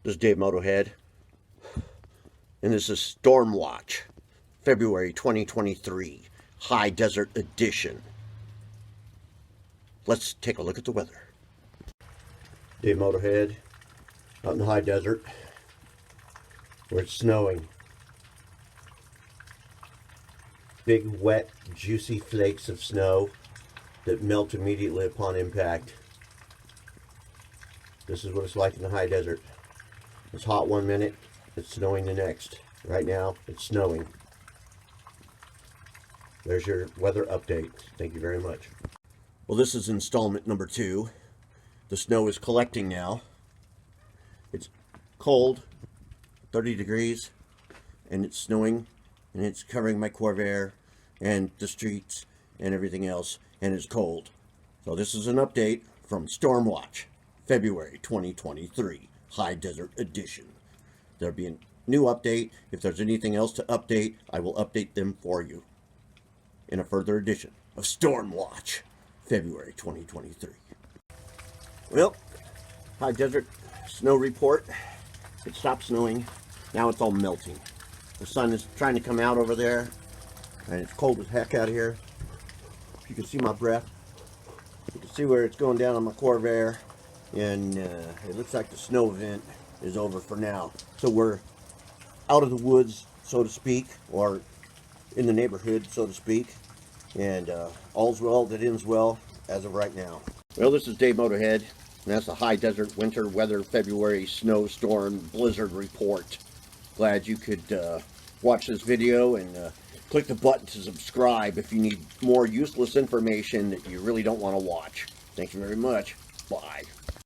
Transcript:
This is Dave Motohead, and this is Storm Watch, February 2023, High Desert Edition. Let's take a look at the weather. Dave Motohead, out in the high desert, where it's snowing. Big, wet, juicy flakes of snow that melt immediately upon impact. This is what it's like in the high desert. It's hot one minute, it's snowing the next. Right now, it's snowing. There's your weather update. Thank you very much. Well, this is installment number 2. The snow is collecting now. It's cold, 30 degrees, and it's snowing, and it's covering my Corvair and the streets and everything else, and it's cold. So this is an update from Storm Watch, February 2023, High Desert Edition. There'll be a new update. If there's anything else to update, I will update them for you in a further edition of Storm Watch, February 2023. Well, high desert snow report. It stopped snowing. Now it's all melting. The sun is trying to come out over there, and it's cold as heck out here. You can see my breath. You can see where it's going down on my Corvair, and it looks like the snow event is over for now. So we're out of the woods, so to speak, or in the neighborhood, so to speak, and all's well that ends well as of right now. Well, this is Dave Motohead, and that's the High Desert Winter Weather February Snowstorm Blizzard Report. Glad you could watch this video and click the button to subscribe if you need more useless information that you really don't want to watch. Thank you very much. Bye.